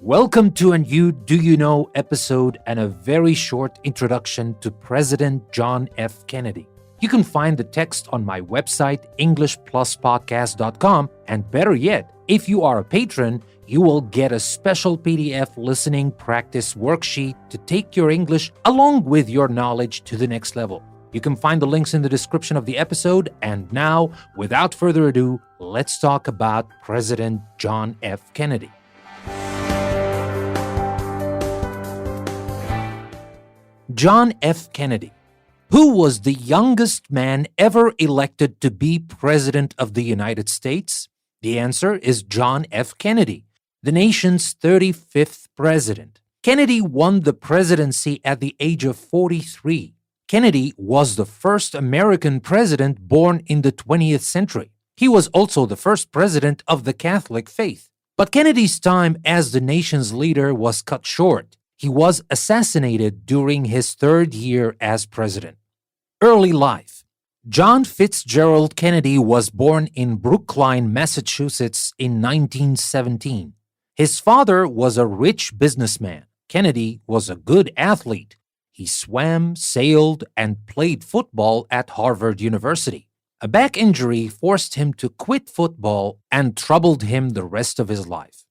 Welcome to a new Do You Know episode and a very short introduction to President John F. Kennedy. You can find the text on my website, EnglishPlusPodcast.com, and better yet, if you are a patron, you will get a special PDF listening practice worksheet to take your English along with your knowledge to the next level. You can find the links in the description of the episode, and now, without further ado, let's talk about President John F. Kennedy. John F. Kennedy. Who was the youngest man ever elected to be President of the United States? The answer is John F. Kennedy, the nation's 35th president. Kennedy won the presidency at the age of 43. Kennedy was the first American president born in the 20th century. He was also the first president of the Catholic faith. But Kennedy's time as the nation's leader was cut short. He was assassinated during his third year as president. Early life. John Fitzgerald Kennedy was born in Brookline, Massachusetts in 1917. His father was a rich businessman. Kennedy was a good athlete. He swam, sailed, and played football at Harvard University. A back injury forced him to quit football and troubled him the rest of his life.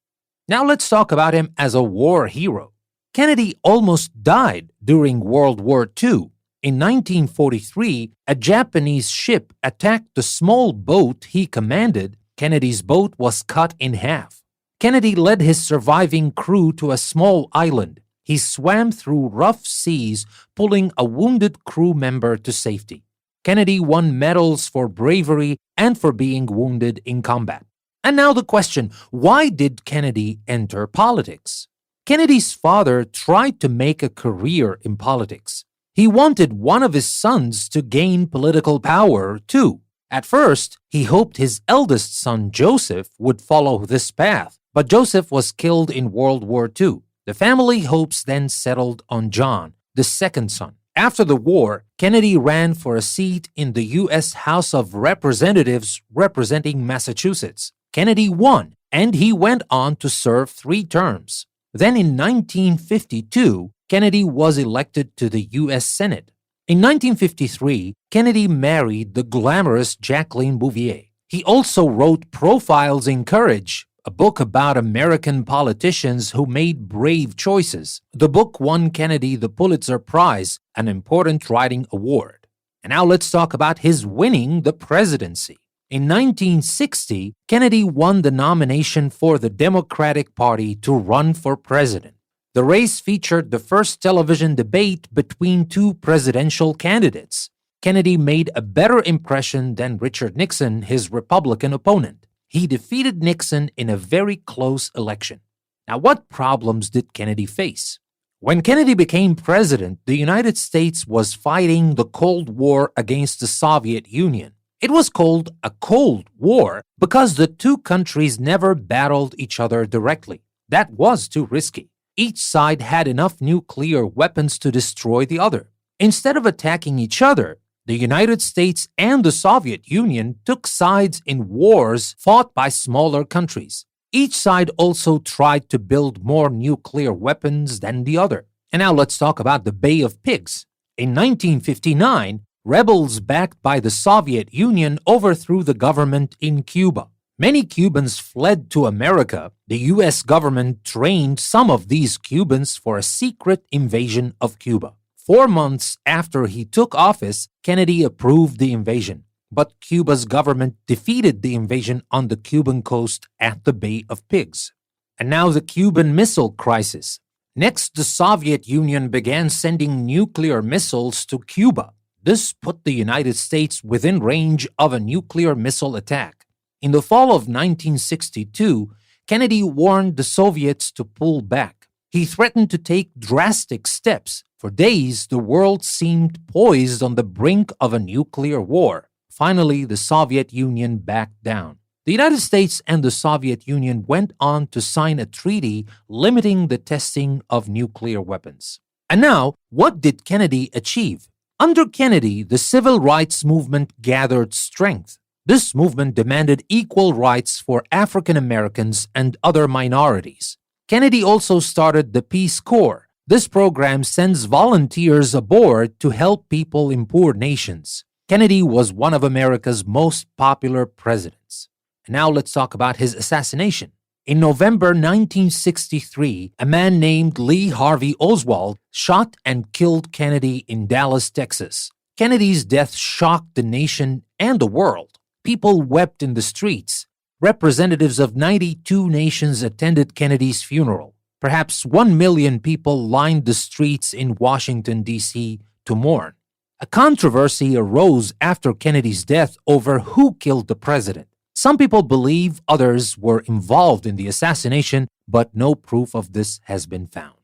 Now let's talk about him as a war hero. Kennedy almost died during World War II. In 1943, a Japanese ship attacked the small boat he commanded. Kennedy's boat was cut in half. Kennedy led his surviving crew to a small island. He swam through rough seas, pulling a wounded crew member to safety. Kennedy won medals for bravery and for being wounded in combat. And now the question, why did Kennedy enter politics? Kennedy's father tried to make a career in politics. He wanted one of his sons to gain political power, too. At first, he hoped his eldest son, Joseph, would follow this path, but Joseph was killed in World War II. The family hopes then settled on John, the second son. After the war, Kennedy ran for a seat in the U.S. House of Representatives representing Massachusetts. Kennedy won, and he went on to serve 3 terms. Then in 1952, Kennedy was elected to the U.S. Senate. In 1953, Kennedy married the glamorous Jacqueline Bouvier. He also wrote Profiles in Courage, a book about American politicians who made brave choices. The book won Kennedy the Pulitzer Prize, an important writing award. And now let's talk about his winning the presidency. In 1960, Kennedy won the nomination for the Democratic Party to run for president. The race featured the first television debate between 2 presidential candidates. Kennedy made a better impression than Richard Nixon, his Republican opponent. He defeated Nixon in a very close election. Now, what problems did Kennedy face? When Kennedy became president, the United States was fighting the Cold War against the Soviet Union. It was called a Cold War because the 2 countries never battled each other directly. That was too risky. Each side had enough nuclear weapons to destroy the other. Instead of attacking each other, the United States and the Soviet Union took sides in wars fought by smaller countries. Each side also tried to build more nuclear weapons than the other. And now let's talk about the Bay of Pigs. In 1959, rebels backed by the Soviet Union overthrew the government in Cuba. Many Cubans fled to America. The U.S. government trained some of these Cubans for a secret invasion of Cuba. 4 months after he took office, Kennedy approved the invasion. But Cuba's government defeated the invasion on the Cuban coast at the Bay of Pigs. And now the Cuban Missile Crisis. Next, the Soviet Union began sending nuclear missiles to Cuba. This put the United States within range of a nuclear missile attack. In the fall of 1962, Kennedy warned the Soviets to pull back. He threatened to take drastic steps. For days, the world seemed poised on the brink of a nuclear war. Finally, the Soviet Union backed down. The United States and the Soviet Union went on to sign a treaty limiting the testing of nuclear weapons. And now, what did Kennedy achieve? Under Kennedy, the civil rights movement gathered strength. This movement demanded equal rights for African Americans and other minorities. Kennedy also started the Peace Corps. This program sends volunteers aboard to help people in poor nations. Kennedy was one of America's most popular presidents. And now let's talk about his assassination. In November 1963, a man named Lee Harvey Oswald shot and killed Kennedy in Dallas, Texas. Kennedy's death shocked the nation and the world. People wept in the streets. Representatives of 92 nations attended Kennedy's funeral. Perhaps 1 million people lined the streets in Washington, D.C. to mourn. A controversy arose after Kennedy's death over who killed the president. Some people believe others were involved in the assassination, but no proof of this has been found.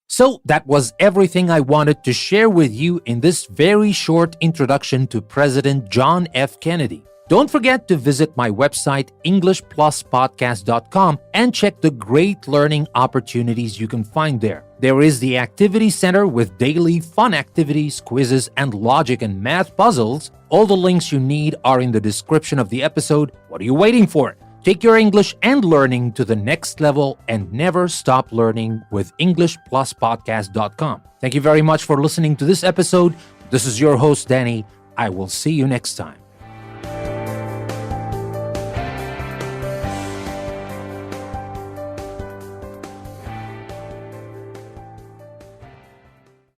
So that was everything I wanted to share with you in this very short introduction to President John F. Kennedy. Don't forget to visit my website, EnglishPlusPodcast.com, and check the great learning opportunities you can find there. There is the Activity Center with daily fun activities, quizzes, and logic and math puzzles. All the links you need are in the description of the episode. What are you waiting for? Take your English and learning to the next level and never stop learning with EnglishPlusPodcast.com. Thank you very much for listening to this episode. This is your host, Danny. I will see you next time.